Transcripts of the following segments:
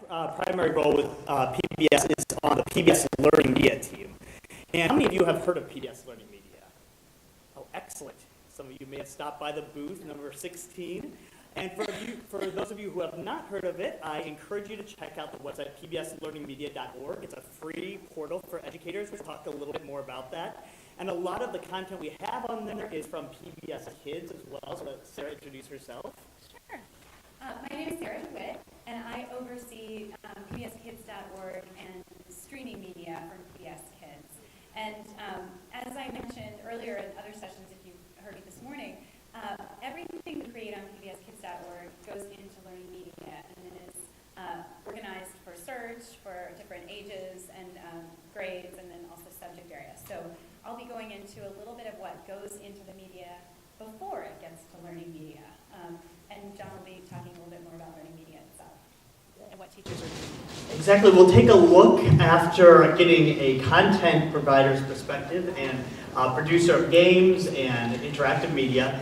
primary role with PBS is on the Pbs Learning Media team. And how many of you have heard of Pbs Learning Media? Oh, excellent. Some of you may have stopped by the booth, number 16. And for those of you who have not heard of it, I encourage you to check out the website, pbslearningmedia.org. It's a free portal for educators. We'll talk a little bit more about that. And a lot of the content we have on there is from PBS Kids as well. So let Sarah introduce herself. Sure. My name is Sara DeWitt, and I oversee pbskids.org and streaming media from PBS Kids. And as I mentioned earlier in other sessions, if you heard me this morning, everything we create on pbskids.org goes into learning media, and it is organized for search for different ages and grades, and then also subject areas. So I'll be going into a little bit of what goes into the media before it gets to learning media. And John will be talking a little bit more about learning media itself and what teachers are doing. Exactly. We'll take a look after getting a content provider's perspective and producer of games and interactive media.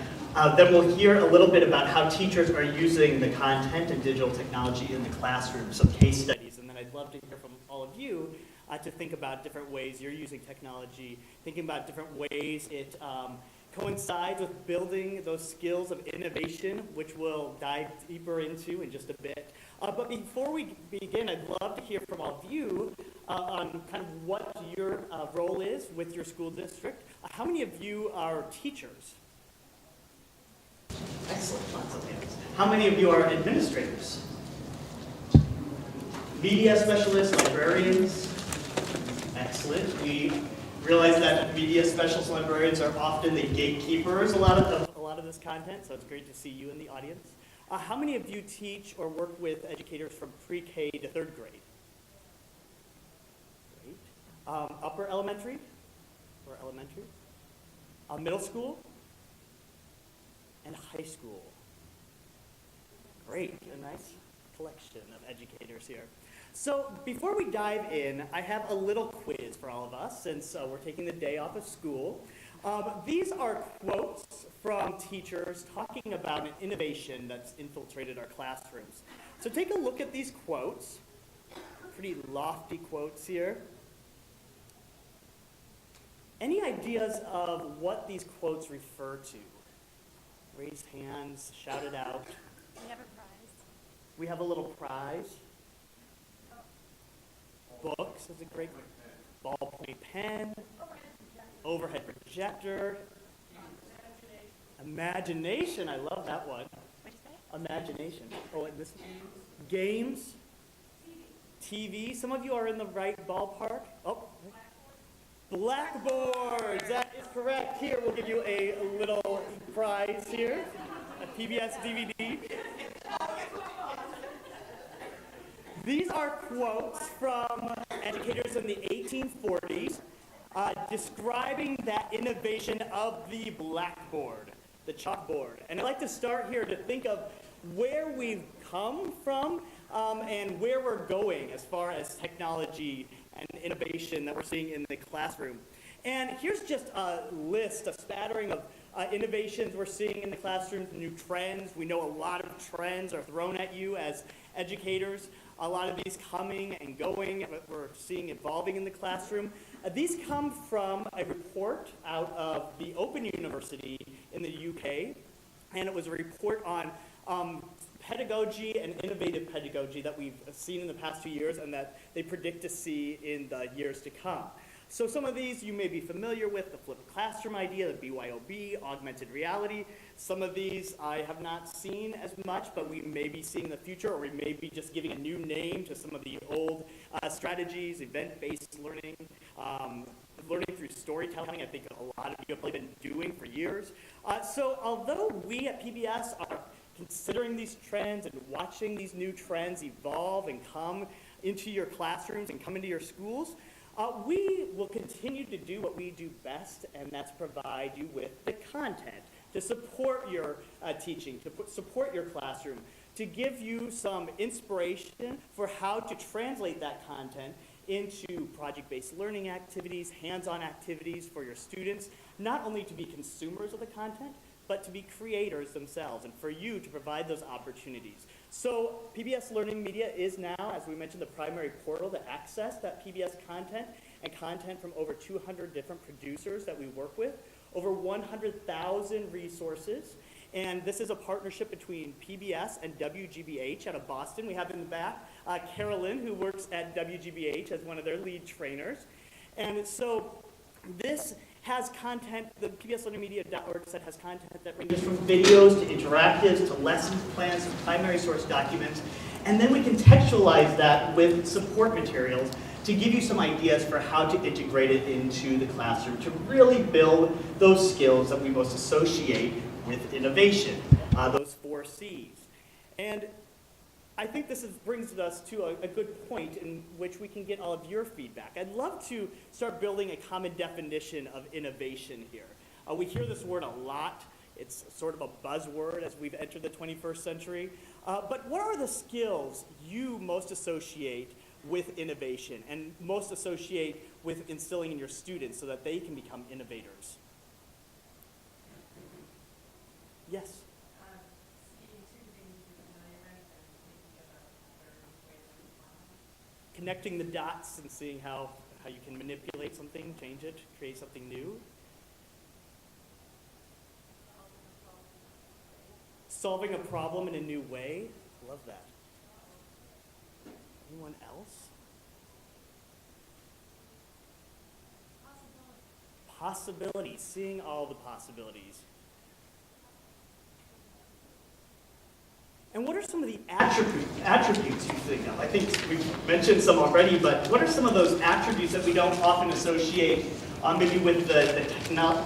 Then we'll hear a little bit about how teachers are using the content and digital technology in the classroom, some case studies. And then I'd love to hear from all of you to think about different ways you're using technology, thinking about different ways it coincides with building those skills of innovation, which we'll dive deeper into in just a bit. But before we begin, I'd love to hear from all of you on kind of what your role is with your school district. How many of you are teachers? Excellent. Lots of hands. How many of you are administrators? Media specialists, librarians? Excellent. We realize that media specialists, librarians are often the gatekeepers a lot of this content, so it's great to see you in the audience. How many of you teach or work with educators from pre-K to third grade? Great. Upper elementary or elementary? Middle school? And high school. Great, a nice collection of educators here. So before we dive in, I have a little quiz for all of us since we're taking the day off of school. These are quotes from teachers talking about an innovation that's infiltrated our classrooms. So take a look at these quotes, pretty lofty quotes here. Any ideas of what these quotes refer to? Raise hands, shout it out. We have a prize. We have a little prize. Books is a great one. Ballpoint pen. Overhead projector. Imagination, I love that one. Imagination. Oh, and this games. TV. Some of you are in the right ballpark. Oh, blackboards. That is correct. Here, we'll give you a little prize here. A PBS DVD. These are quotes from educators in the 1840s describing that innovation of the blackboard, the chalkboard. And I'd like to start here to think of where we've come from and where we're going as far as technology and innovation that we're seeing in the classroom. And here's just a list, a spattering of innovations we're seeing in the classrooms, new trends. We know a lot of trends are thrown at you as educators. A lot of these coming and going, but we're seeing evolving in the classroom. These come from a report out of the Open University in the UK, and it was a report on pedagogy and innovative pedagogy that we've seen in the past 2 years and that they predict to see in the years to come. So some of these you may be familiar with, the flipped classroom idea, the BYOB, augmented reality. Some of these I have not seen as much, but we may be seeing in the future, or we may be just giving a new name to some of the old strategies, event-based learning, learning through storytelling. I think a lot of you have probably been doing for years. So although we at PBS are considering these trends and watching these new trends evolve and come into your classrooms and come into your schools, we will continue to do what we do best, and that's provide you with the content to support your teaching, to support your classroom, to give you some inspiration for how to translate that content into project-based learning activities, hands-on activities for your students, not only to be consumers of the content, but to be creators themselves, and for you to provide those opportunities. So PBS Learning Media is now, as we mentioned, the primary portal to access that PBS content and content from over 200 different producers that we work with, over 100,000 resources. And this is a partnership between PBS and WGBH out of Boston. We have in the back Carolyn, who works at WGBH as one of their lead trainers. And so this has content, the pbslearningmedia.org site has content that ranges from videos to interactives to lesson plans to primary source documents. And then we contextualize that with support materials to give you some ideas for how to integrate it into the classroom to really build those skills that we most associate with innovation, those 4 C's. And I think this brings us to a good point in which we can get all of your feedback. I'd love to start building a common definition of innovation here. We hear this word a lot. It's sort of a buzzword as we've entered the 21st century. But what are the skills you most associate with innovation and most associate with instilling in your students so that they can become innovators? Yes? Connecting the dots and seeing how you can manipulate something, change it, create something new. Solving a problem in a new way. Love that. Anyone else? Possibilities, seeing all the possibilities. And what are some of the attributes you think of? I think we've mentioned some already, but what are some of those attributes that we don't often associate maybe with the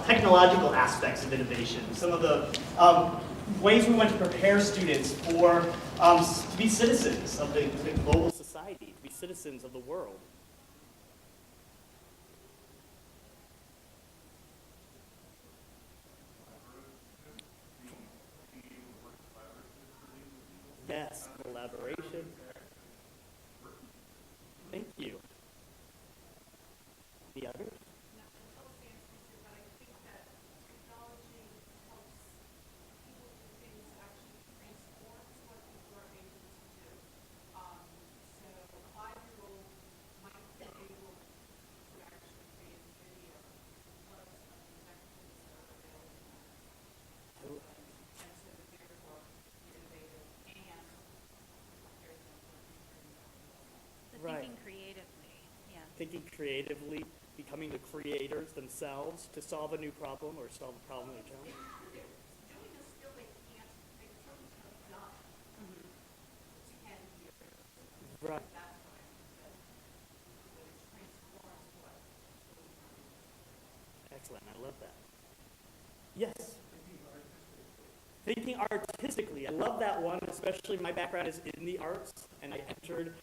technological aspects of innovation? Some of the ways we want to prepare students for to be citizens of the global society, to be citizens of the world. Yes, collaboration. Thank you. The others? Thinking creatively, yeah. Thinking creatively, becoming the creators themselves to solve a new problem or solve a problem or challenge. Doing a skill they couldn't have done 10 years. Right. That's what I think that really transforms what. Excellent. I love that. Yes. Thinking artistically. I love that one, especially my background is in the arts, and I entered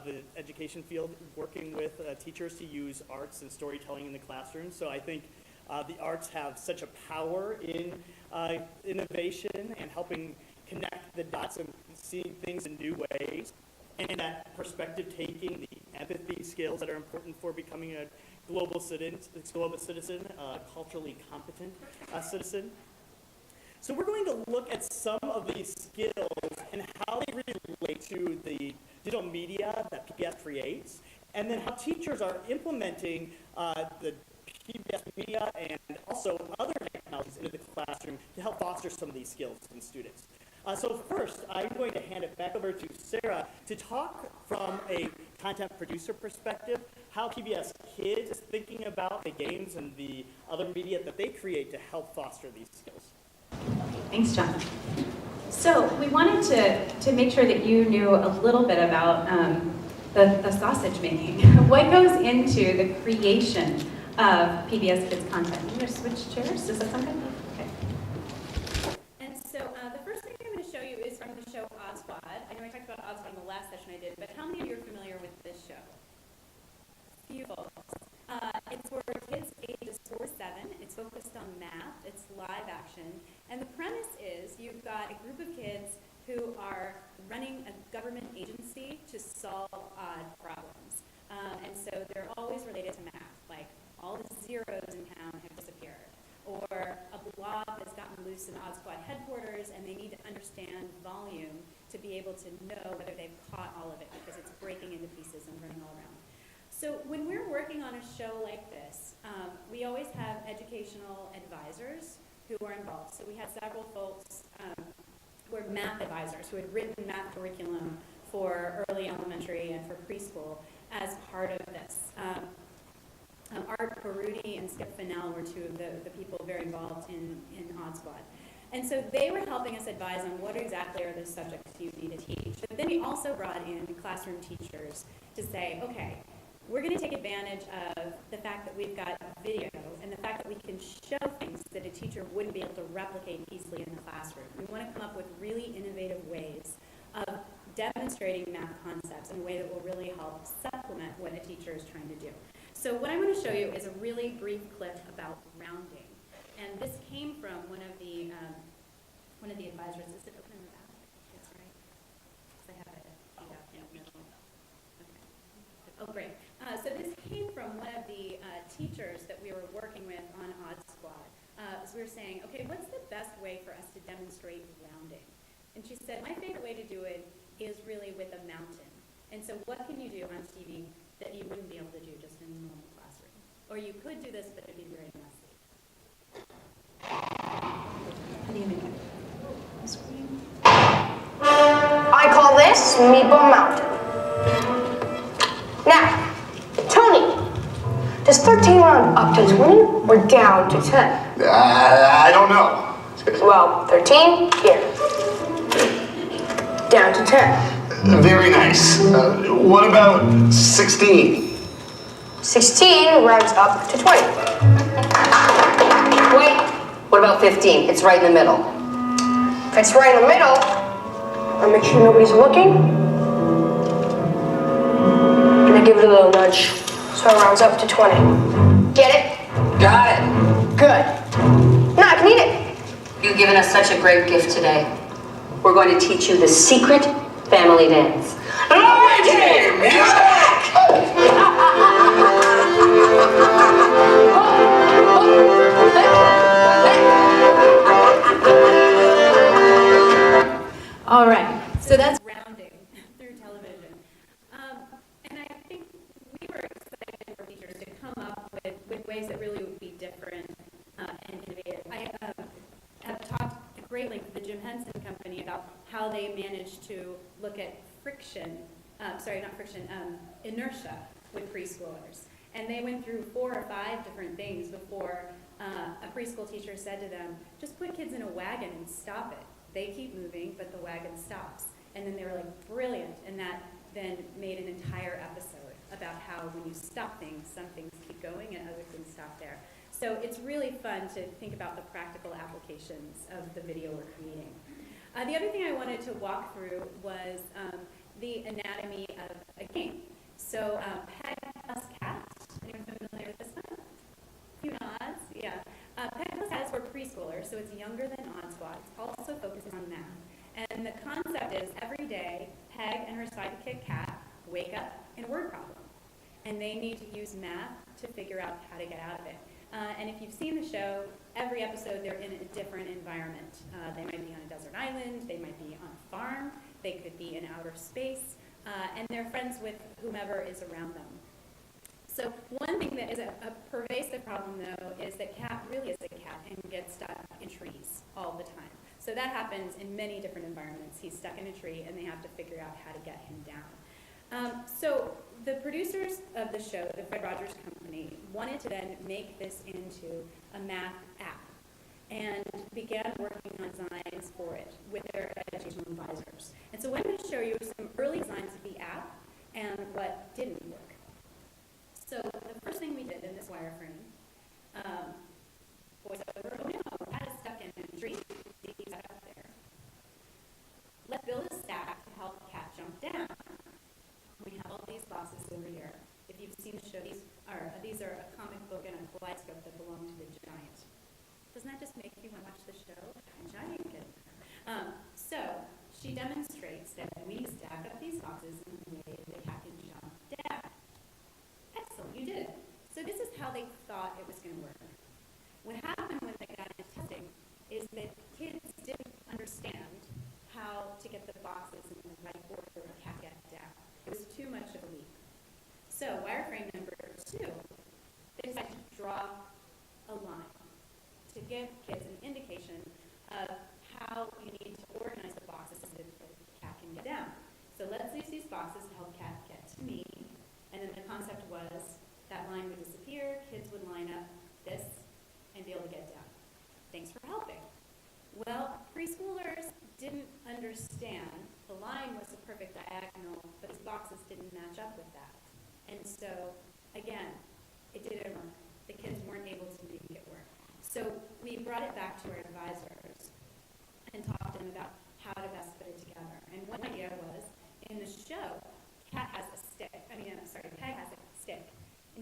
the education field working with teachers to use arts and storytelling in the classroom. So I think the arts have such a power in innovation and helping connect the dots and seeing things in new ways. And that perspective taking, the empathy skills that are important for becoming a global citizen, culturally competent citizen. So we're going to look at some of these skills and how they relate to the digital media that PBS creates, and then how teachers are implementing the PBS media and also other technologies into the classroom to help foster some of these skills in students. So first, I'm going to hand it back over to Sarah to talk from a content producer perspective, how PBS Kids is thinking about the games and the other media that they create to help foster these skills. Thanks, John. So we wanted to make sure that you knew a little bit about the sausage making. What goes into the creation of PBS Kids content? I'm going to switch chairs. Is that something? Okay. And so the first thing I'm going to show you is from the show Odd Squad. I know I talked about Odd Squad in the last session I did, but how many of you are familiar with this show? Few folks. It's for kids ages 4 to 7. It's focused on math. It's live action. And the premise is you've got a group of kids who are running a government agency to solve odd problems. And so they're always related to math, like all the zeros in town have disappeared. Or a blob has gotten loose in Odd Squad headquarters and they need to understand volume to be able to know whether they've caught all of it because it's breaking into pieces and running all around. So when we're working on a show like this, we always have educational advisors who are involved. So we had several folks who were math advisors who had written math curriculum for early elementary and for preschool as part of this. Art Perudi and Skip Fennell were two of the people very involved in Odd Squad. And so they were helping us advise on what exactly are the subjects you need to teach. But then we also brought in classroom teachers to say, okay, we're going to take advantage of the fact that we've got video and the fact that we can show things that a teacher wouldn't be able to replicate easily in the classroom. We want to come up with really innovative ways of demonstrating math concepts in a way that will really help supplement what a teacher is trying to do. So what I'm going to show you is a really brief clip about rounding. And this came from one of the advisors. Is it open in the back? That's right. Because I have it keyed up in the middle. Okay. Oh, great. So this came from one of the teachers that we were working with on Odd Squad. So we were saying, okay, what's the best way for us to demonstrate rounding? And she said, my favorite way to do it is really with a mountain. And so what can you do on TV that you wouldn't be able to do just in a normal classroom? Or you could do this, but it'd be very messy. How do you make it? I call this Meatball Mountain. Now, Tony, does 13 round up to 20 or down to 10? I don't know. Well, 13, here. Down to 10. Very nice. What about 16? 16 rounds up to 20. Wait, what about 15? It's right in the middle. If it's right in the middle, I'll make sure nobody's looking. And I give it a little nudge, so it rounds up to 20. Get it? Got it. Good. Now I can eat it. You've given us such a great gift today. We're going to teach you the secret family dance. All right, so that's rounding through television. And I think we were excited for teachers to come up with ways that really would be different and innovative. I have talked at great length with the Jim Henson Company about how they managed to look at inertia with preschoolers. And they went through 4 or 5 different things before a preschool teacher said to them, just put kids in a wagon and stop it. They keep moving, but the wagon stops. And then they were like, brilliant. And that then made an entire episode about how when you stop things, some things keep going and other things stop there. So it's really fun to think about the practical applications of the video we're creating. The other thing I wanted to walk through was the anatomy of a game. So Peg plus Cat, anyone familiar with this one? A few nods, yeah. Peg plus Cat is for preschoolers, so it's younger than Odd Squad. It also focuses on math. And the concept is every day, Peg and her sidekick Cat wake up in a word problem. And they need to use math to figure out how to get out of it. And if you've seen the show, every episode they're in a different environment. They might be on a desert island, they might be on a farm, they could be in outer space, and they're friends with whomever is around them. So one thing that is a pervasive problem, though, is that Cat really is a cat and gets stuck in trees all the time. So that happens in many different environments. He's stuck in a tree, and they have to figure out how to get him down. So the producers of the show, the Fred Rogers Company, wanted to then make this into a math app and began working on designs for it with their educational advisors. And so I'm going to show you some early designs of the app and what didn't work. So the first thing we did in this wireframe, voiceover, oh no, Cat is stuck in a tree, he's up there. Let's build a stack to help Cat jump down. We have all these boxes over here. If you've seen the show, these are a comic book and a kaleidoscope that belong to the giant. Doesn't that just make you want to watch the show? Giant kid. So she demonstrates that we stack up these boxes in a way that Cat can jump down. Excellent, you did it. So this is how they thought it was going to work. What happened when they got into testing is that kids didn't understand how to get the boxes So wireframe number 2, they decided to draw a line to give kids an indication of how you need to organize the boxes so that the cat can get down. So let's use these boxes to help cat get to me. And then the concept was that line would disappear, kids would line up this and be able to get down. Thanks for helping. Well, preschoolers didn't understand the line was the perfect diagonal, but these boxes didn't match up with that. And so, again, it didn't work. The kids weren't able to make it work. So we brought it back to our advisors and talked to them about how to best put it together. And one idea was, in the show, Peg has a stick. And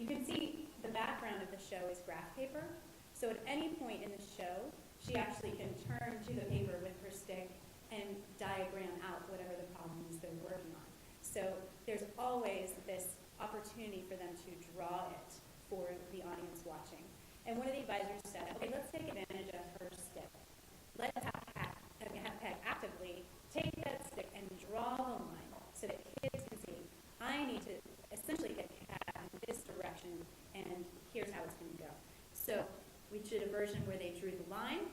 you can see the background of the show is graph paper. So at any point in the show, she actually can turn to the paper with her stick and diagram out whatever the problems they're working on. So there's always this opportunity for them to draw it for the audience watching. And one of the advisors said, okay, let's take advantage of her stick. Let's have Peg actively take that stick and draw the line so that kids can see, I need to essentially get Cat in this direction, and here's how it's going to go. So we did a version where they drew the line,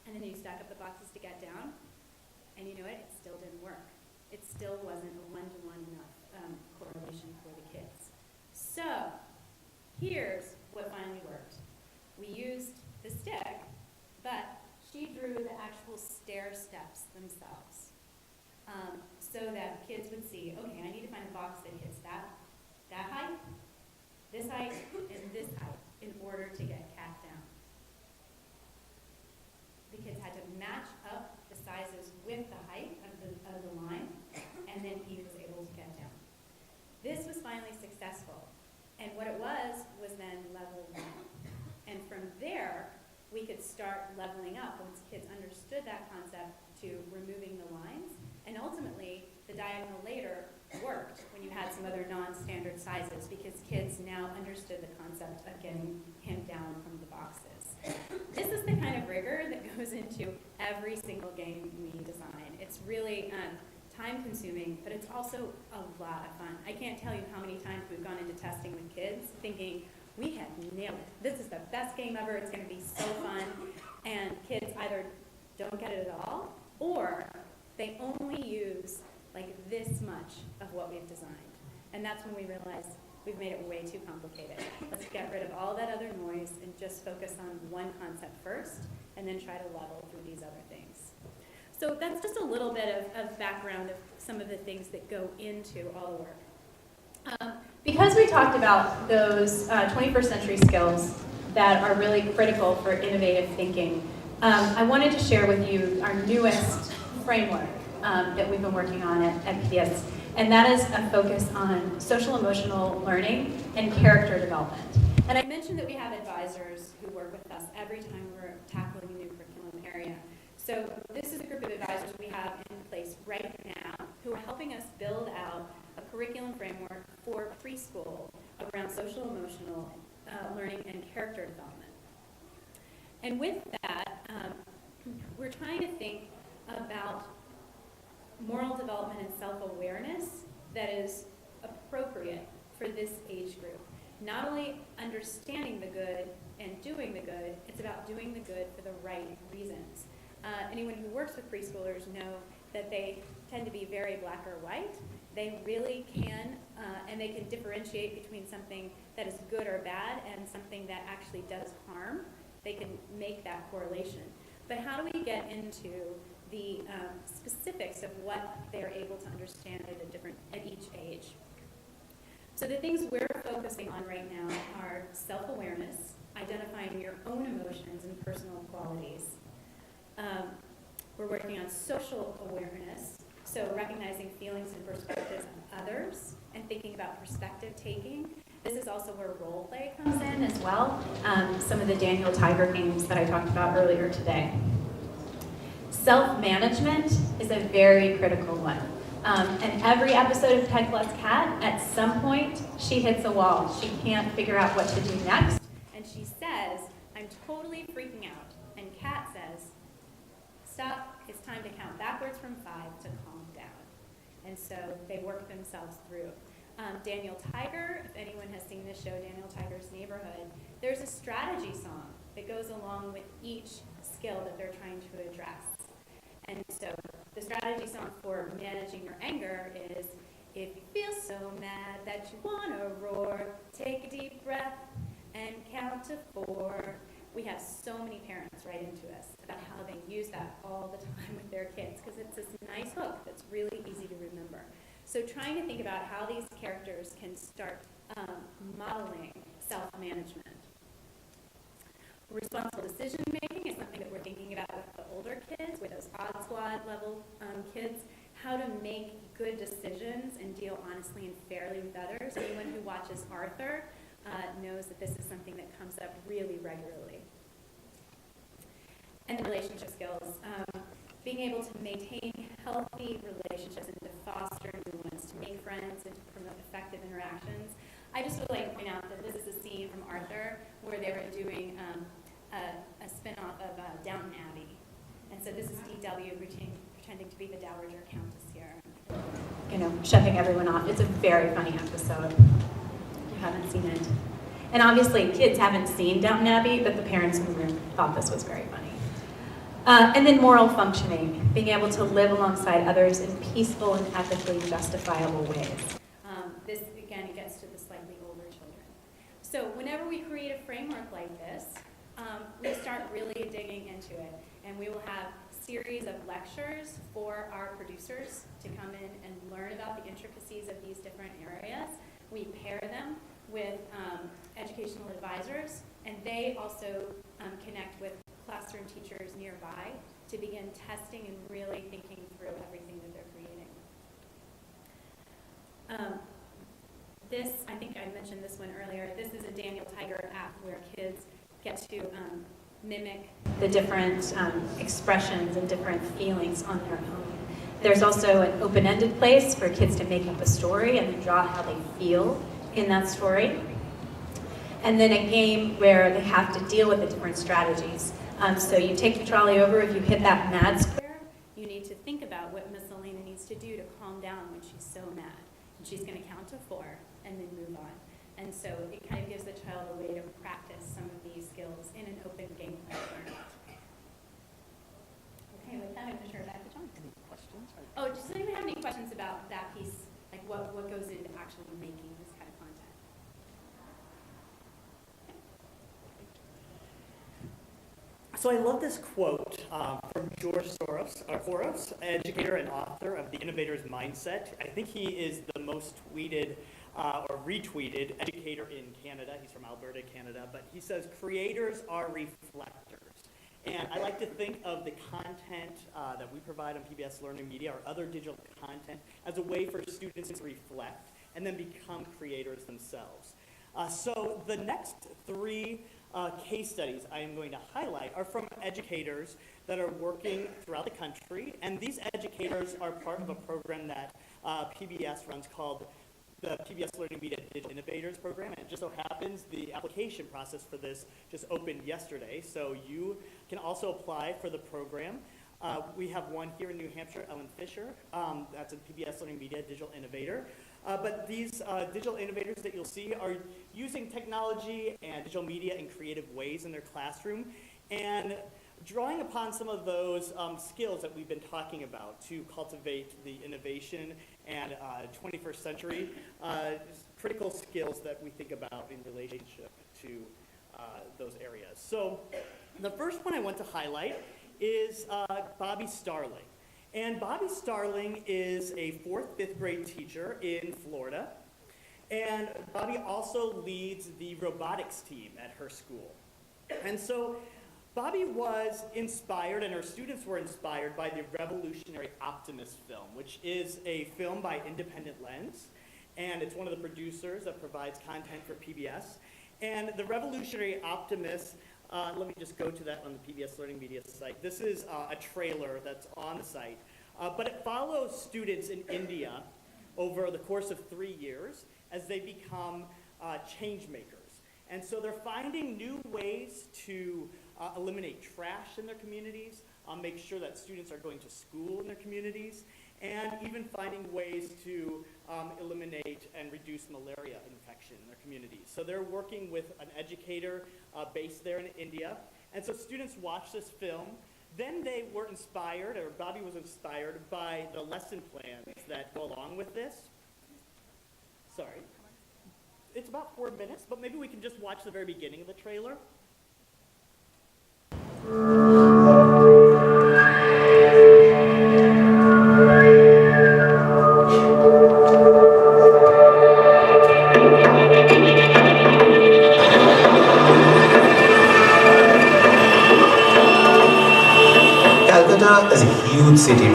and then you stack up the boxes to get down, and you know what? It still didn't work. It still wasn't a one-to-one enough correlation for the kids. So here's what finally worked. We used the stick, but she drew the actual stair steps themselves so that kids would see, okay, I need to find a box that hits that height, this height, and this height in order to get Cat down. The kids had to match up the sizes with the height of the line, and then he was able to get down. This was finally successful, and what it was then level 1. And from there, we could start leveling up once kids understood that concept to removing the lines, and ultimately, the diagonal later worked when you had some other non-standard sizes because kids now understood the concept of getting him down from the boxes. This is the kind of rigor that goes into every single game we design. It's really time-consuming, but it's also a lot of fun. I can't tell you how many times we've gone into testing with kids thinking, we have nailed it. This is the best game ever. It's going to be so fun. And kids either don't get it at all, or they only use like this much of what we've designed. And that's when we realized we've made it way too complicated. Let's get rid of all that other noise and just focus on one concept first, and then try to level through these other things. So that's just a little bit of background of some of the things that go into all the work. Because we talked about those 21st century skills that are really critical for innovative thinking, I wanted to share with you our newest framework that we've been working on at Pbs, and that is a focus on social emotional learning and character development. And I mentioned that we have advisors who work with us every time we're tackling a new curriculum area. So this is a group of advisors we have in place right now who are helping us build out a curriculum framework for preschool around social emotional learning and character development. And with that, we're trying to think about moral development and self-awareness that is appropriate for this age group. Not only understanding the good and doing the good, it's about doing the good for the right reasons. Anyone who works with preschoolers know that they tend to be very black or white. They really can, and they can differentiate between something that is good or bad and something that actually does harm. They can make that correlation. But how do we get into the specifics of what they're able to understand at each age? So the things we're focusing on right now are self-awareness, identifying your own emotions and personal qualities. We're working on social awareness, so recognizing feelings and perspectives of others and thinking about perspective taking. This is also where role play comes in as well, some of the Daniel Tiger games that I talked about earlier today. Self-management is a very critical one. And every episode of Peg Plus Cat, at some point, she hits a wall. She can't figure out what to do next. And she says, I'm totally freaking out. And Cat says, stop, it's time to count backwards from 5 to calm down. And so they work themselves through. Daniel Tiger, if anyone has seen this show, Daniel Tiger's Neighborhood, there's a strategy song that goes along with each skill that they're trying to address. And so the strategy song for managing your anger is, if you feel so mad that you want to roar, take a deep breath and count to 4. We have so many parents write into us about how they use that all the time with their kids because it's this nice hook that's really easy to remember. So trying to think about how these characters can start modeling self-management. Responsible decision making is something that we're thinking about with the older kids, with those Pod Squad level kids, how to make good decisions and deal honestly and fairly with others. Anyone who watches Arthur knows that this is something that comes up really regularly. And the relationship skills, being able to maintain healthy relationships and to foster new ones, to make friends and to promote effective interactions. I just would like to point out that this is a scene from Arthur where they were doing a spin-off of Downton Abbey. And so this is D.W. pretending to be the Dowager Countess here. You know, shoving everyone off. It's a very funny episode. If you haven't seen it. And obviously, kids haven't seen Downton Abbey, but the parents in the room thought this was very funny. And then moral functioning, being able to live alongside others in peaceful and ethically justifiable ways. This, again, gets to the slightly older children. So whenever we create a framework like this, we start really digging into it. And we will have series of lectures for our producers to come in and learn about the intricacies of these different areas. We pair them with educational advisors, and they also connect with classroom teachers nearby to begin testing and really thinking through everything that they're creating. This, I think I mentioned this one earlier, this is a Daniel Tiger app where kids get to mimic the different expressions and different feelings on their own. There's also an open-ended place for kids to make up a story and then draw how they feel in that story. And then a game where they have to deal with the different strategies. So you take the trolley over, if you hit that mad square, you need to think about what Miss Elena needs to do to calm down when she's so mad. And she's going to count to 4 and then move on. And so it kind of gives the child a way to practice some of these skills in an open gameplay environment. Okay, with that, I'm going to turn it back to John. Any questions? Oh, does anyone have any questions about that piece? Like what goes into actually making this kind of content? So I love this quote from George Soros, educator and author of The Innovator's Mindset. I think he is the most tweeted or retweeted educator in Canada. He's from Alberta, Canada. But he says, creators are reflectors. And I like to think of the content that we provide on Pbs Learning Media or other digital content as a way for students to reflect and then become creators themselves. So the next 3 case studies I am going to highlight are from educators that are working throughout the country. And these educators are part of a program that PBS runs called the Pbs Learning Media Digital Innovators program. And it just so happens the application process for this just opened yesterday. So you can also apply for the program. We have one here in New Hampshire, Ellen Fisher. That's a Pbs Learning Media Digital Innovator. But these digital innovators that you'll see are using technology and digital media in creative ways in their classroom and drawing upon some of those skills that we've been talking about to cultivate the innovation and 21st century critical skills that we think about in relationship to those areas. So the first one I want to highlight is Bobby Starling. And Bobby Starling is a 4th, 5th grade teacher in Florida. And Bobby also leads the robotics team at her school. And so Bobby was inspired, and her students were inspired by the revolutionary Optimist film, which is a film by Independent Lens. And it's one of the producers that provides content for PBS. And the revolutionary Optimist, let me just go to that on the Pbs Learning Media site. This is a trailer that's on the site. But it follows students in India over the course of 3 years as they become change makers. And so they're finding new ways to eliminate trash in their communities, make sure that students are going to school in their communities, and even finding ways to eliminate and reduce malaria infection in their community. So they're working with an educator based there in India. And so students watched this film. Then they were inspired, or Bobby was inspired, by the lesson plans that go along with this. Sorry. It's about 4 minutes, but maybe we can just watch the very beginning of the trailer. Calcutta is a huge city.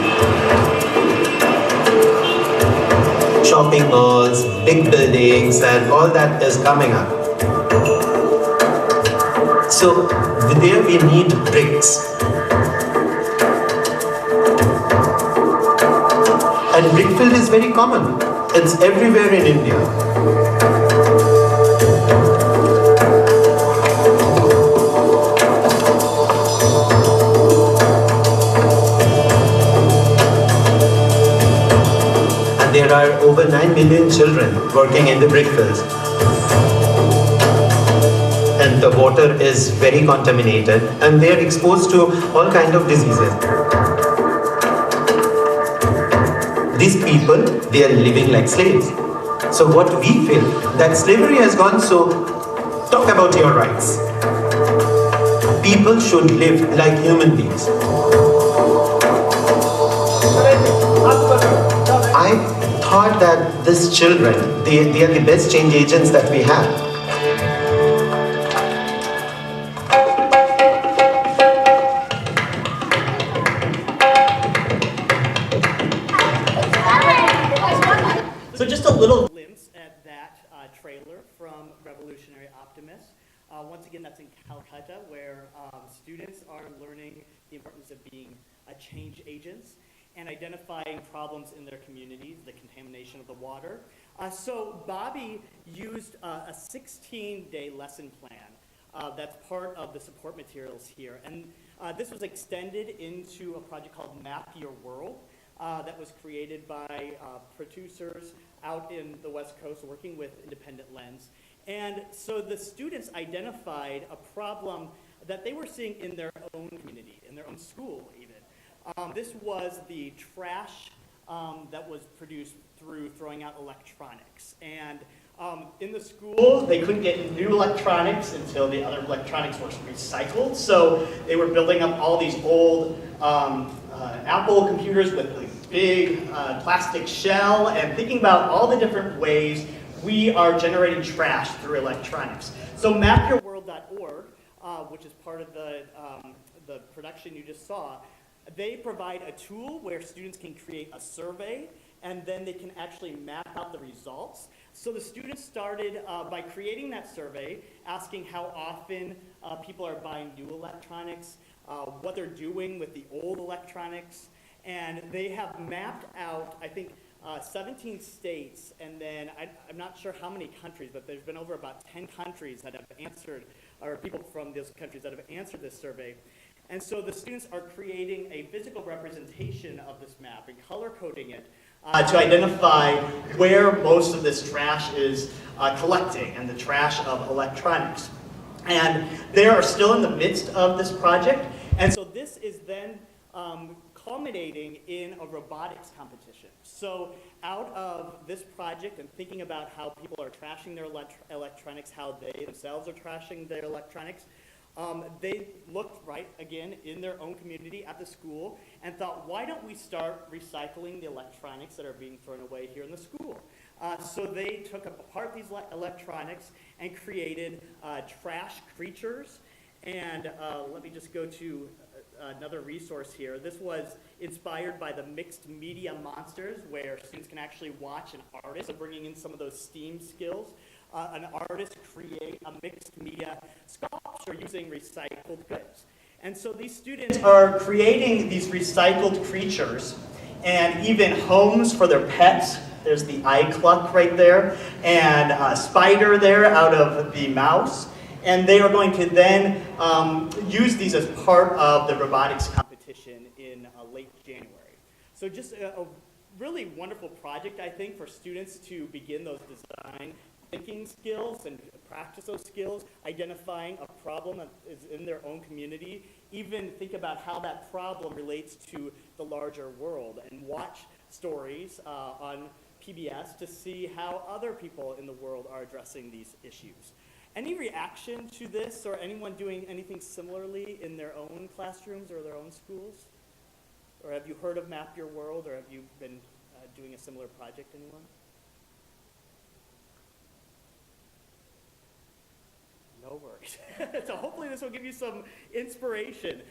Shopping malls, big buildings, and all that is coming up. So there we need bricks. And brick field is very common. It's everywhere in India. There are over 9 million children working in the brick fields. And the water is very contaminated and they are exposed to all kinds of diseases. These people, they are living like slaves. So what we feel, that slavery has gone, so talk about your rights. People should live like human beings. I thought that these children, they are the best change agents that we have. So just a little glimpse at that trailer from Revolutionary Optimist. Once again, that's in Calcutta, where students are learning the importance of being change agents and identifying problems in their communities, the contamination of the water. So Bobby used a 16-day lesson plan that's part of the support materials here. And this was extended into a project called Map Your World that was created by producers out in the West Coast working with Independent Lens. And so the students identified a problem that they were seeing in their own community, in their own school even. This was the trash that was produced through throwing out electronics. And in the school, they couldn't get new electronics until the other electronics were recycled. So they were building up all these old Apple computers with a big plastic shell and thinking about all the different ways we are generating trash through electronics. So mapyourworld.org, which is part of the production you just saw, they provide a tool where students can create a survey and then they can actually map out the results. So the students started by creating that survey, asking how often people are buying new electronics, what they're doing with the old electronics, and they have mapped out, I think, 17 states, and then I'm not sure how many countries, but there's been over about 10 countries that have answered, or people from those countries that have answered this survey. And so the students are creating a physical representation of this map and color coding it to identify where most of this trash is collecting and the trash of electronics. And they are still in the midst of this project. And so this is then culminating in a robotics competition. So out of this project and thinking about how people are trashing their electronics, how they themselves are trashing their electronics, they looked right again in their own community at the school and thought, why don't we start recycling the electronics that are being thrown away here in the school? So they took apart these electronics and created trash creatures. And let me just go to another resource here. This was inspired by the mixed media monsters, where students can actually watch an artist, so bringing in some of those STEAM skills. An artist create a mixed media sculpture using recycled goods. And so these students are creating these recycled creatures and even homes for their pets. There's the eye cluck right there, and a spider there out of the mouse. And they are going to then use these as part of the robotics competition in late January. So just really wonderful project, I think, for students to begin those design thinking skills and practice those skills, identifying a problem that is in their own community, even think about how that problem relates to the larger world, and watch stories on PBS to see how other people in the world are addressing these issues. Any reaction to this, or anyone doing anything similarly in their own classrooms or their own schools? Or have you heard of Map Your World, or have you been doing a similar project, anyone? No worries. So hopefully this will give you some inspiration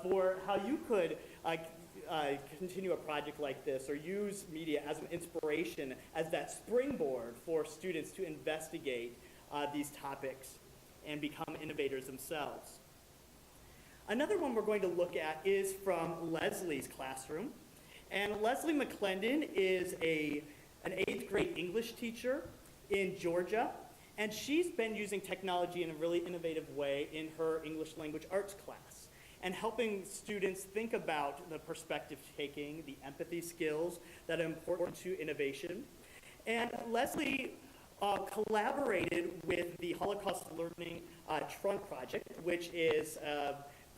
for how you could continue a project like this, or use media as an inspiration, as that springboard for students to investigate these topics and become innovators themselves. Another one we're going to look at is from Leslie's classroom. And Leslie Mcclendon is an 8th grade English teacher in Georgia. And she's been using technology in a really innovative way in her English language arts class, and helping students think about the perspective taking, the empathy skills that are important to innovation. And Leslie collaborated with the Holocaust Learning Trunk Project, which is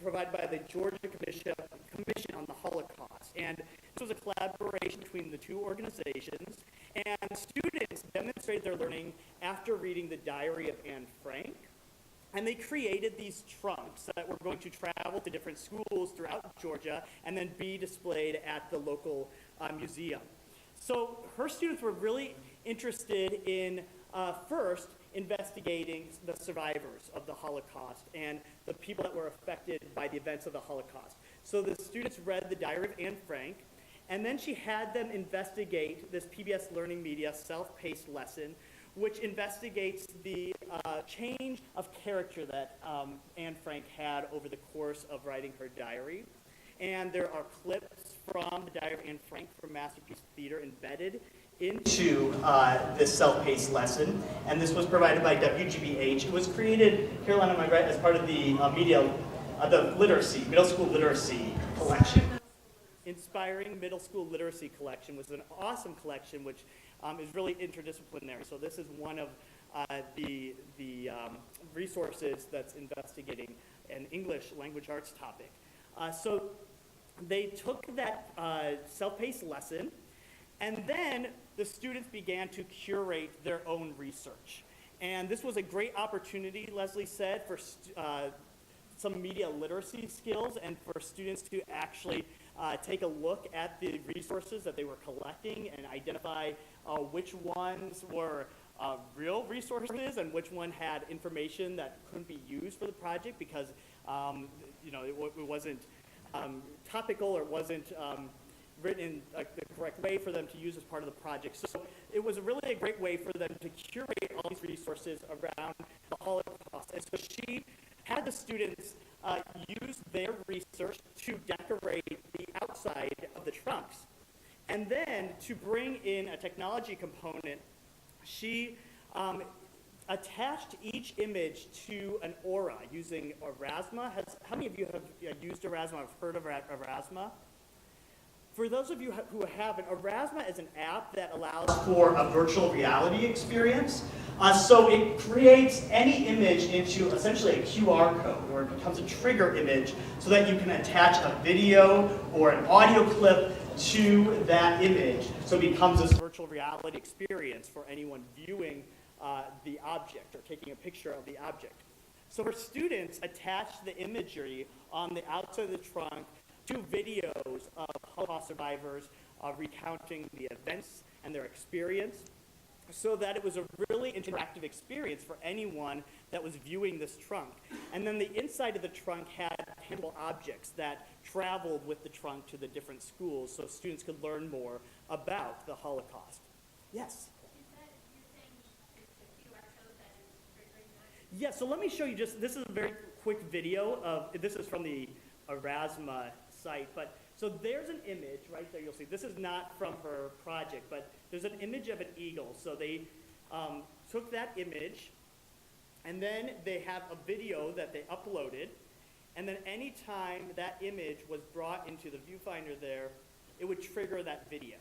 provided by the Georgia Commission on the Holocaust. And this was a collaboration between the two organizations, and students demonstrated their learning after reading the diary of Anne Frank. And they created these trunks that were going to travel to different schools throughout Georgia and then be displayed at the local museum. So her students were really interested in, first, investigating the survivors of the Holocaust and the people that were affected by the events of the Holocaust. So the students read the diary of Anne Frank, and then she had them investigate this PBS Learning Media self-paced lesson, which investigates the change of character that Anne Frank had over the course of writing her diary. And there are clips from the diary of Anne Frank from Masterpiece Theater embedded into this self-paced lesson. And this was provided by WGBH. It was created, Caroline, am I right, as part of the the literacy, middle school literacy collection. Inspiring Middle School Literacy Collection was an awesome collection, which is really interdisciplinary. So this is one of the resources that's investigating an English language arts topic. So they took that self-paced lesson, and then the students began to curate their own research. And this was a great opportunity, Leslie said, for some media literacy skills, and for students to actually take a look at the resources that they were collecting and identify which ones were real resources and which one had information that couldn't be used for the project because it wasn't topical, or wasn't written in the correct way for them to use as part of the project. So it was really a great way for them to curate all these resources around the Holocaust. And so she had the students use their research to decorate the outside of the trunks. And then to bring in a technology component, she attached each image to an aura using Aurasma. How many of you have used Aurasma, have heard of Aurasma? For those of you who haven't, Aurasma is an app that allows for a virtual reality experience. So it creates any image into essentially a QR code, or it becomes a trigger image so that you can attach a video or an audio clip to that image. So it becomes this virtual reality experience for anyone viewing the object or taking a picture of the object. So her students attached the imagery on the outside of the trunk to videos of Holocaust survivors recounting the events and their experience, so that it was a really interactive experience for anyone that was viewing this trunk. And then the inside of the trunk had tangible objects that traveled with the trunk to the different schools so students could learn more about the Holocaust. Yes? Yeah, so let me show you this is a very quick video this is from the Aurasma site, but so there's an image right there, you'll see. This is not from her project, but there's an image of an eagle. So they took that image, and then they have a video that they uploaded, and then anytime that image was brought into the viewfinder there, it would trigger that video.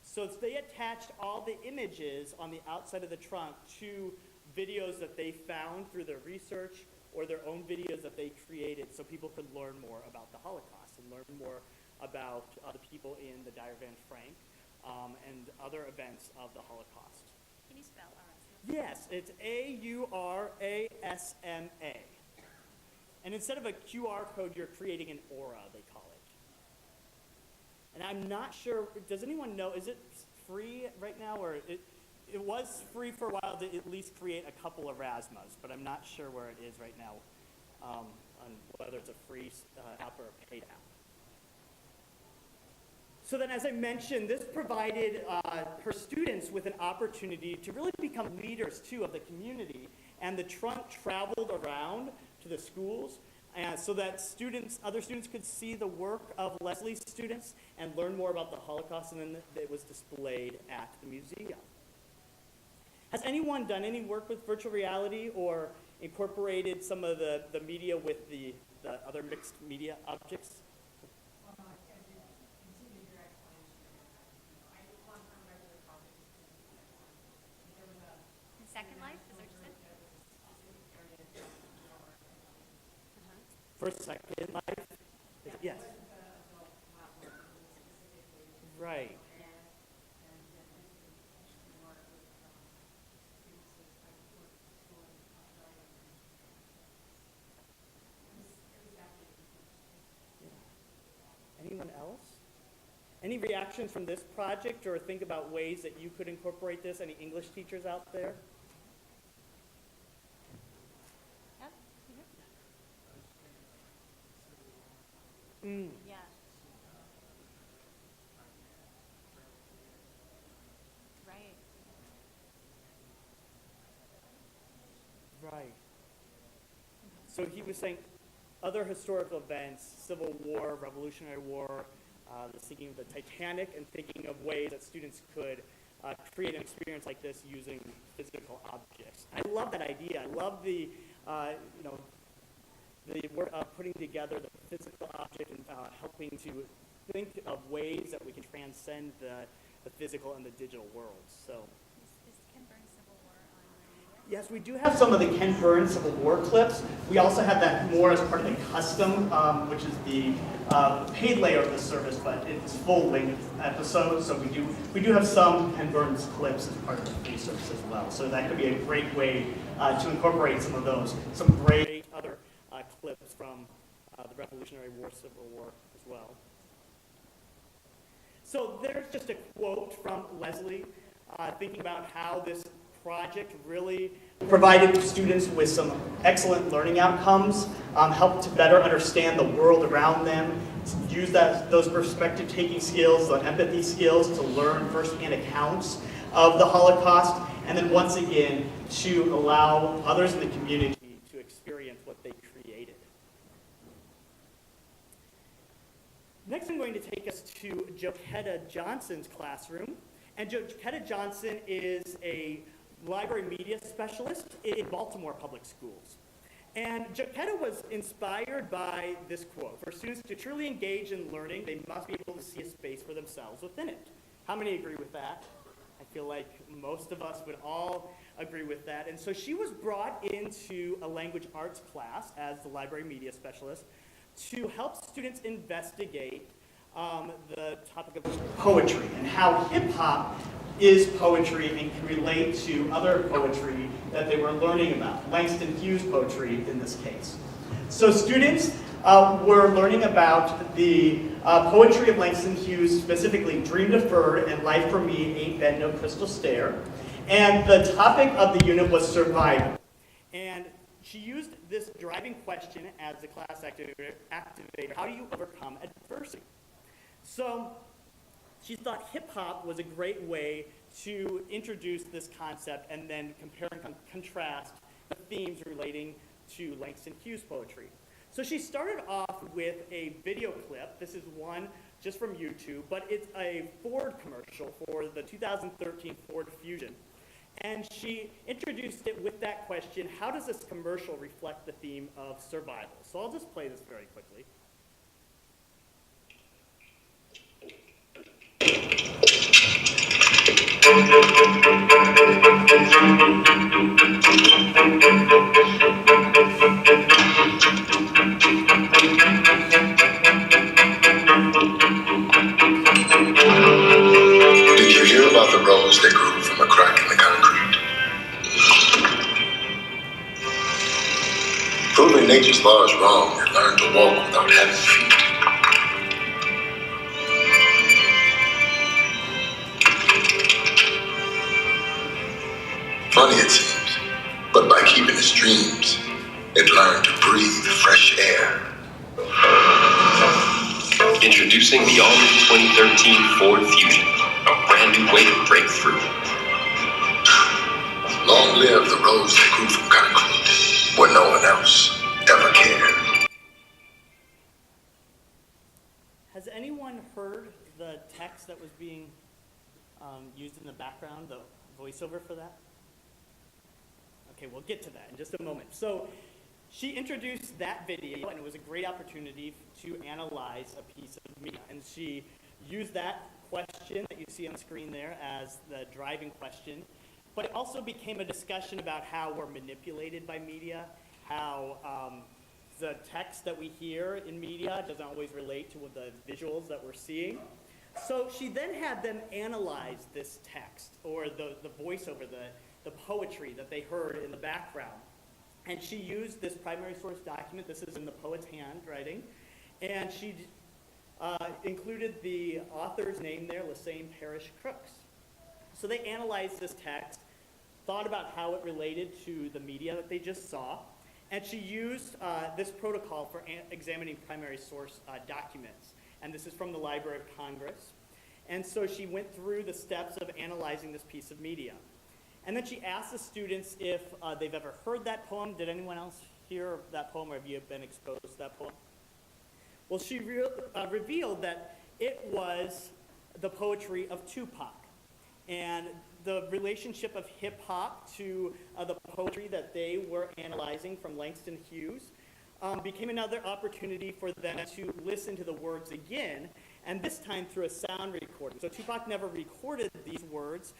So they attached all the images on the outside of the trunk to videos that they found through their research or their own videos that they created so people could learn more about the Holocaust and learn more about the people in the Dyer Van Frank and other events of the Holocaust. Can you spell RSMA? Yes, it's AURASMA. And instead of a QR code, you're creating an aura, they call it. And I'm not sure, does anyone know, is it free right now? Or it was free for a while to at least create a couple of Rasmas, but I'm not sure where it is right now on whether it's a free app or a paid app. So then, as I mentioned, this provided her students with an opportunity to really become leaders, too, of the community. And the trunk traveled around to the schools so that other students could see the work of Leslie's students and learn more about the Holocaust, and then it was displayed at the museum. Has anyone done any work with virtual reality or incorporated some of the media with the other mixed media objects? Second Life, is that what you said? First, Second Life? Yes. Right. Anyone else? Any reactions from this project, or think about ways that you could incorporate this? Any English teachers out there? Yep. Mm. Yeah. Right. Right. So he was saying other historical events, Civil War, Revolutionary War, the sinking of the Titanic, and thinking of ways that students could create an experience like this using physical objects. I love that idea. I love the work of putting together the physical object and helping to think of ways that we can transcend the physical and the digital worlds. So. Is Ken Burns Civil War on media? Yes, we do have some of the Ken Burns Civil War clips. We also have that more as part of the custom, which is the paid layer of the service, but it's full-length episode. So we do have some Ken Burns clips as part of the free service as well. So that could be a great way to incorporate some of those, some great other clips from the Revolutionary War, Civil War as well. So there's just a quote from Leslie, thinking about how this project really provided students with some excellent learning outcomes, helped to better understand the world around them, use those perspective-taking skills, the empathy skills to learn firsthand accounts of the Holocaust, and then once again to allow others in the community to experience what they created. Next, I'm going to take us to Geppetto Johnson's classroom. And Geppetto Johnson is a library media specialist in Baltimore Public Schools. And Geppetto was inspired by this quote: "For students to truly engage in learning, they must be able to see a space for themselves within it." How many agree with that? I feel like most of us would all agree with that. And so she was brought into a language arts class as the library media specialist to help students investigate the topic of poetry and how hip-hop is poetry and can relate to other poetry that they were learning about, Langston Hughes poetry in this case. So students were learning about the poetry of Langston Hughes, specifically Dream Deferred and Life for Me Ain't Been No Crystal Stair. And the topic of the unit was survival. And she used this driving question as the class activator: how do you overcome adversity? So she thought hip-hop was a great way to introduce this concept and then compare and contrast the themes relating to Langston Hughes poetry. So she started off with a video clip. This is one just from YouTube, but it's a Ford commercial for the 2013 Ford Fusion. And she introduced it with that question: how does this commercial reflect the theme of survival? So I'll just play this very quickly. Did you hear about the rose that grew from a crack in the concrete? Proving nature's laws wrong and learn to walk without having feet. Funny it seems, but by keeping its dreams, it learned to breathe fresh air. Introducing the all-new 2013 Ford Fusion, a brand new way to break through. Long live the rose that grew from concrete, where no one else ever cared. Has anyone heard the text that was being used in the background, the voiceover for that? Okay, we'll get to that in just a moment. So she introduced that video, and it was a great opportunity to analyze a piece of media. And she used that question that you see on the screen there as the driving question. But it also became a discussion about how we're manipulated by media, how the text that we hear in media doesn't always relate to the visuals that we're seeing. So she then had them analyze this text, or the voiceover, the poetry that they heard in the background. And she used this primary source document. This is in the poet's handwriting. And she included the author's name there, Lassane Parish Crooks. So they analyzed this text, thought about how it related to the media that they just saw, and she used this protocol for examining primary source documents. And this is from the Library of Congress. And so she went through the steps of analyzing this piece of media. And then she asked the students if they've ever heard that poem. Did anyone else hear that poem, or have you been exposed to that poem? Well, she revealed that it was the poetry of Tupac. And the relationship of hip-hop to the poetry that they were analyzing from Langston Hughes became another opportunity for them to listen to the words again, and this time through a sound recording. So Tupac never recorded these words.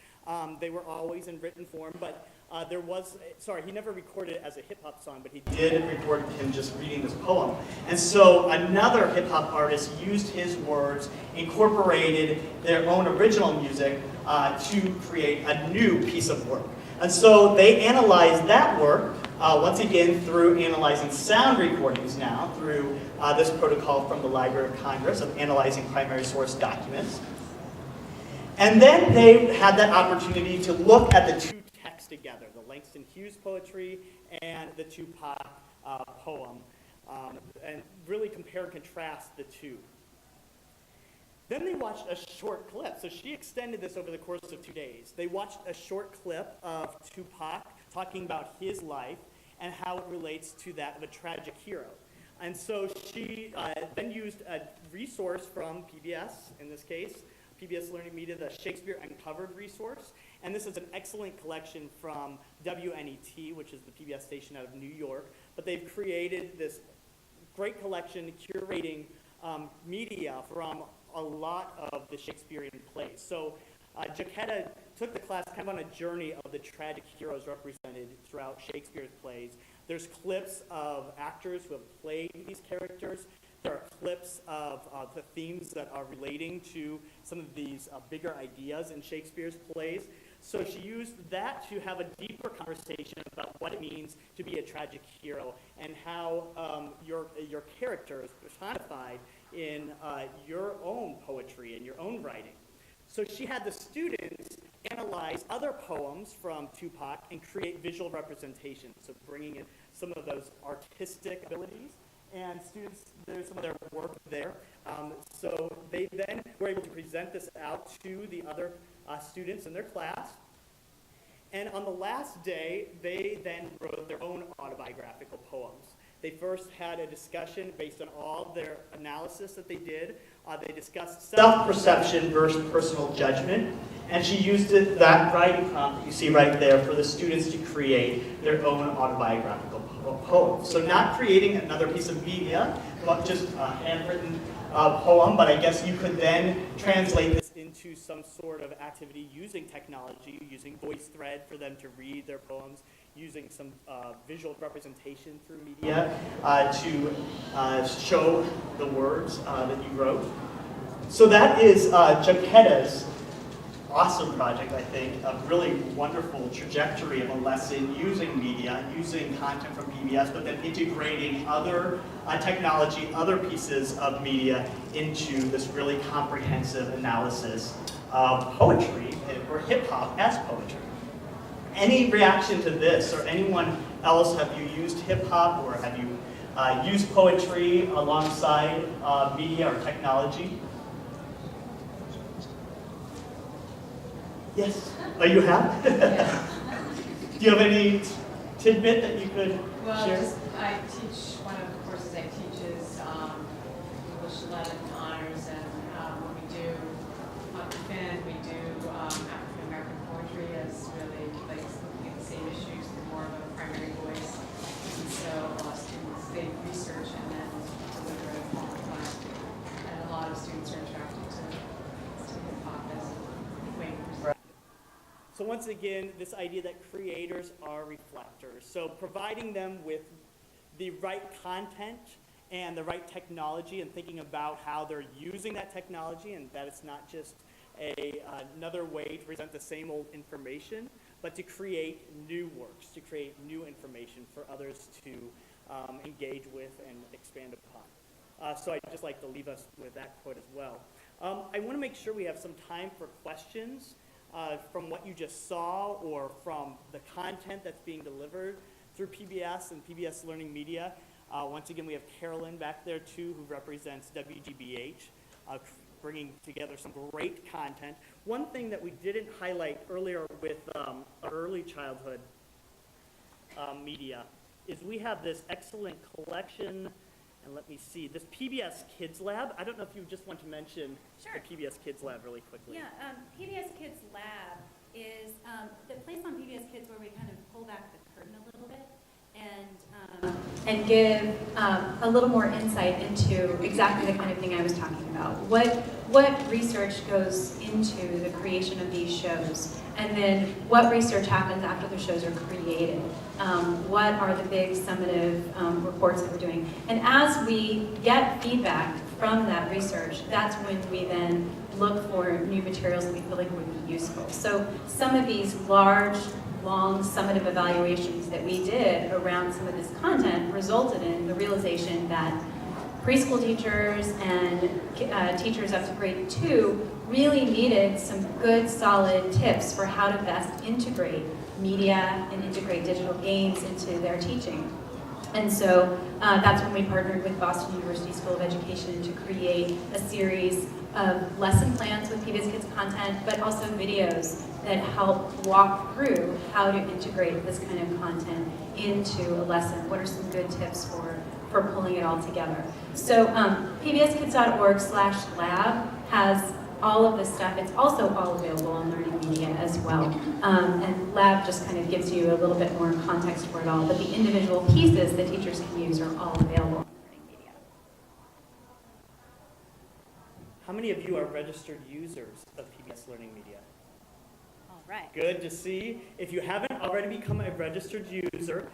They were always in written form, but he never recorded it as a hip-hop song, but he did record him just reading this poem. And so another hip-hop artist used his words, incorporated their own original music to create a new piece of work. And so they analyzed that work, once again through analyzing sound recordings now, through this protocol from the Library of Congress of analyzing primary source documents. And then they had that opportunity to look at the two texts together, the Langston Hughes poetry and the Tupac poem, and really compare and contrast the two. Then they watched a short clip. So she extended this over the course of 2 days. They watched a short clip of Tupac talking about his life and how it relates to that of a tragic hero. And so she then used a resource from PBS, in this case, Pbs Learning Media, the Shakespeare Uncovered resource. And this is an excellent collection from WNET, which is the PBS station out of New York. But they've created this great collection curating media from a lot of the Shakespearean plays. So Geppetto took the class kind of on a journey of the tragic heroes represented throughout Shakespeare's plays. There's clips of actors who have played these characters. There are clips of the themes that are relating to some of these bigger ideas in Shakespeare's plays. So she used that to have a deeper conversation about what it means to be a tragic hero and how your character is personified in your own poetry and your own writing. So she had the students analyze other poems from Tupac and create visual representation, so bringing in some of those artistic abilities. And students, there's some of their work there. So they then were able to present this out to the other students in their class. And on the last day, they then wrote their own autobiographical poems. They first had a discussion based on all their analysis that they did. They discussed self-perception versus personal judgment. And she used that writing prompt that you see right there for the students to create their own autobiographical poems. So not creating another piece of media, but just a handwritten poem, but I guess you could then translate this into into some sort of activity using technology, using VoiceThread for them to read their poems, using some visual representation through media to show the words that you wrote. So that is Geppetto's awesome project, I think, a really wonderful trajectory of a lesson using media, using content from PBS, but then integrating other technology, other pieces of media into this really comprehensive analysis of poetry or hip hop as poetry. Any reaction to this, or anyone else, have you used hip hop or have you used poetry alongside media or technology? Yes. Oh, you have? Do you have any tidbit that you could share? I teach, one of the courses I teach is English 11 honors, and when we do Cultivate, we do African American poetry as really like looking at the same issues through more of a primary voice. And so students, they research and then deliver it in the class. And a lot of students are attracted to hip hop as a way. So once again, this idea that creators are reflectors. So providing them with the right content and the right technology and thinking about how they're using that technology and that it's not just another way to present the same old information, but to create new works, to create new information for others to engage with and expand upon. So I'd just like to leave us with that quote as well. I want to make sure we have some time for questions. From what you just saw or from the content that's being delivered through PBS and PBS Learning Media. Once again, we have Carolyn back there too, who represents WGBH, bringing together some great content. One thing that we didn't highlight earlier with early childhood media is we have this excellent collection. And let me see, this PBS Kids Lab. I don't know if you just want to mention the PBS Kids Lab really quickly. Yeah, PBS Kids Lab is the place on PBS Kids where we kind of pull back the curtain a little bit and give a little more insight into exactly the kind of thing I was talking about. What research goes into the creation of these shows, and then what research happens after the shows are created. What are the big summative reports that we're doing? And as we get feedback from that research, that's when we then look for new materials that we feel like would be useful. So some of these large, long summative evaluations that we did around some of this content resulted in the realization that preschool teachers and teachers up to grade 2 really needed some good, solid tips for how to best integrate media and integrate digital games into their teaching. And so that's when we partnered with Boston University School of Education to create a series of lesson plans with PBS Kids content, but also videos that help walk through how to integrate this kind of content into a lesson. What are some good tips for pulling it all together? So pbskids.org/lab has all of this stuff. It's also all available on Learning Media as well. And Lab just kind of gives you a little bit more context for it all, but the individual pieces that teachers can use are all available on Learning Media. How many of you are registered users of PBS Learning Media? All right. Good to see. If you haven't already become a registered user,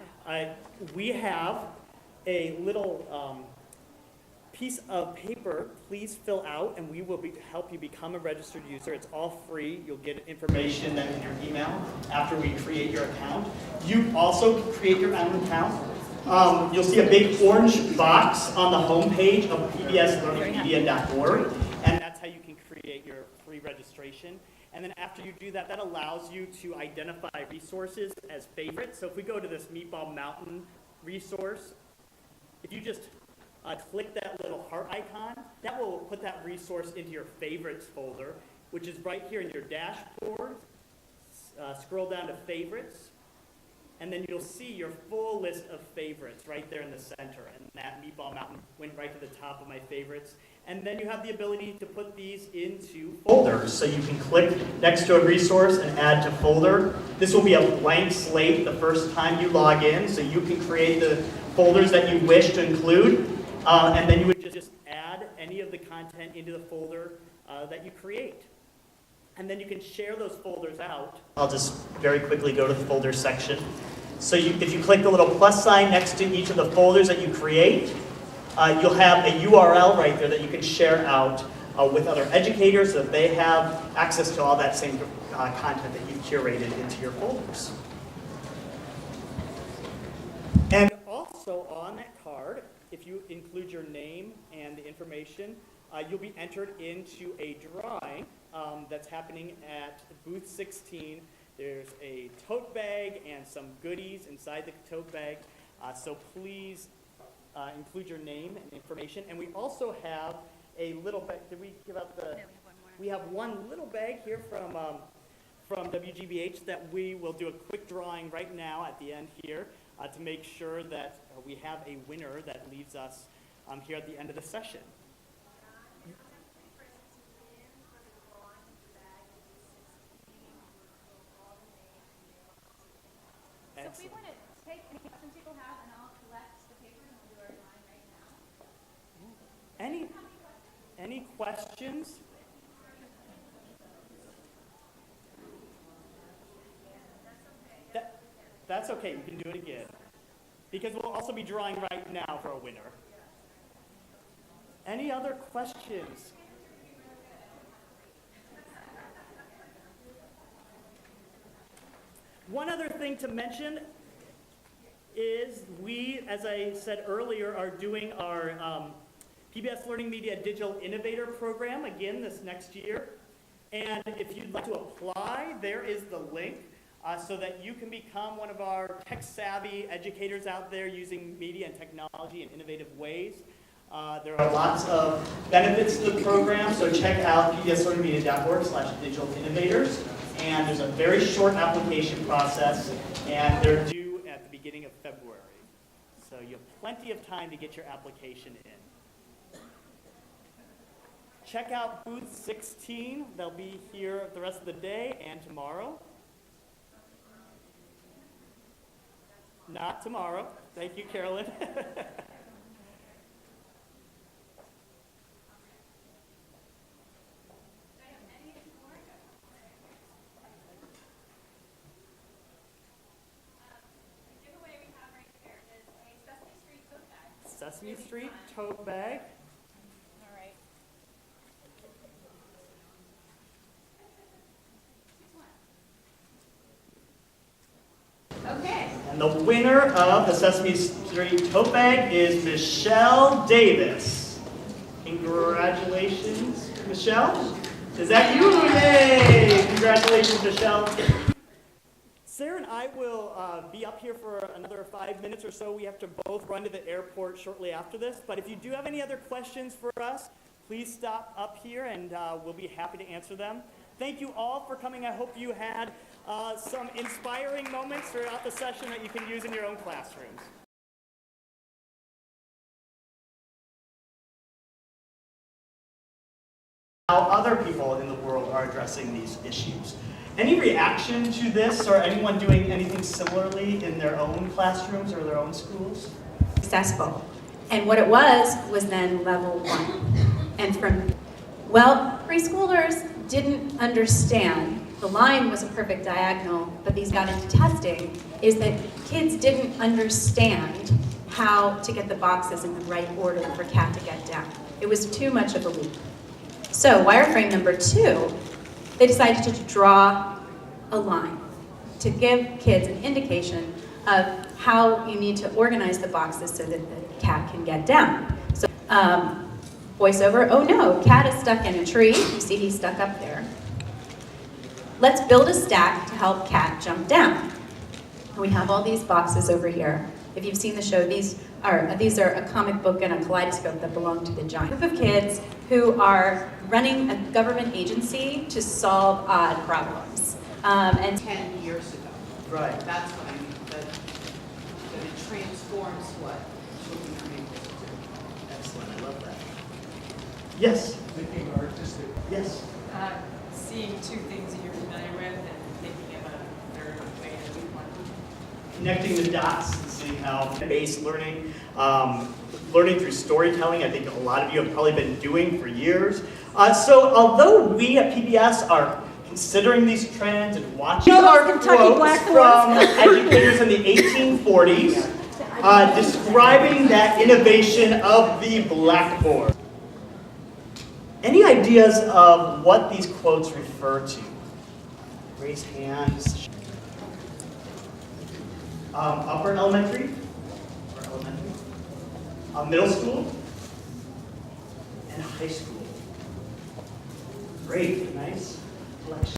we have a little piece of paper. Please fill out, and we will help you become a registered user. It's all free. You'll get information then in your email after we create your account. You also can create your own account. You'll see a big orange box on the homepage of pbslearningmedia.org, and that's how you can create your free registration. And then after you do that, that allows you to identify resources as favorites. So if we go to this Meatball Mountain resource, if you just click that little heart icon, that will put that resource into your favorites folder, which is right here in your dashboard. Scroll down to favorites, and then you'll see your full list of favorites right there in the center. And that Meatball Mountain went right to the top of my favorites. And then you have the ability to put these into folders. So you can click next to a resource and add to folder. This will be a blank slate the first time you log in, so you can create the folders that you wish to include. And then you would just add any of the content into the folder that you create. And then you can share those folders out. I'll just very quickly go to the folder section. So if you click the little plus sign next to each of the folders that you create, you'll have a URL right there that you can share out with other educators so that they have access to all that same content that you've curated into your folders. And also on that card, if you include your name and the information, you'll be entered into a drawing that's happening at booth 16. There's a tote bag and some goodies inside the tote bag. So please include your name and information. And we also have a little bag. Did we give out the? No, we have one little bag here from WGBH that we will do a quick drawing right now at the end here to make sure that we have a winner that leaves us here at the end of the session. So if we want to take any questions people have, and I'll collect the papers and we'll do our line right now. Any questions? That's okay, you can do it again. Because we'll also be drawing right now for a winner. Any other questions? One other thing to mention is we, as I said earlier, are doing our Pbs Learning Media Digital Innovator program again this next year. And if you'd like to apply, there is the link so that you can become one of our tech-savvy educators out there using media and technology in innovative ways. There are lots of benefits to the program, so check out pbslearningmedia.org/digital-innovators. And there's a very short application process, and they're due at the beginning of February. So you have plenty of time to get your application in. Check out booth 16. They'll be here the rest of the day and tomorrow. Not tomorrow. Thank you, Carolyn. Sesame Street tote bag. All right. Okay. And the winner of the Sesame Street tote bag is Michelle Davis. Congratulations, Michelle. Is that you? Yay! Congratulations, Michelle. Sarah and I will be up here for another 5 minutes or so. We have to both run to the airport shortly after this. But if you do have any other questions for us, please stop up here and we'll be happy to answer them. Thank you all for coming. I hope you had some inspiring moments throughout the session that you can use in your own classrooms. How other people in the world are addressing these issues. Any reaction to this, or anyone doing anything similarly in their own classrooms or their own schools? Successful. And what it was then level 1. And preschoolers didn't understand, the line was a perfect diagonal, but these got into testing, is that kids didn't understand how to get the boxes in the right order for Cat to get down. It was too much of a leap. So wireframe number 2, they decided to draw a line to give kids an indication of how you need to organize the boxes so that the cat can get down. So voiceover, oh no, cat is stuck in a tree. You see he's stuck up there. Let's build a stack to help cat jump down. We have all these boxes over here. If you've seen the show, these are a comic book and a kaleidoscope that belong to the giant group of kids who are running a government agency to solve odd problems. And 10 years ago. Right. That's what I mean, that it transforms what children are able to do. Excellent, I love that. Yes? Thinking artistic. Yes. Seeing two things that you're familiar with and thinking of a third way to do one. Connecting the dots and seeing how based learning, learning through storytelling, I think a lot of you have probably been doing for years. So although we at PBS are considering these trends and watching Those our Kentucky quotes blackboards. from educators in the 1840s describing that innovation of the blackboard. Any ideas of what these quotes refer to? Raise hands. Upper elementary? Middle school? And high school. Great, nice collection.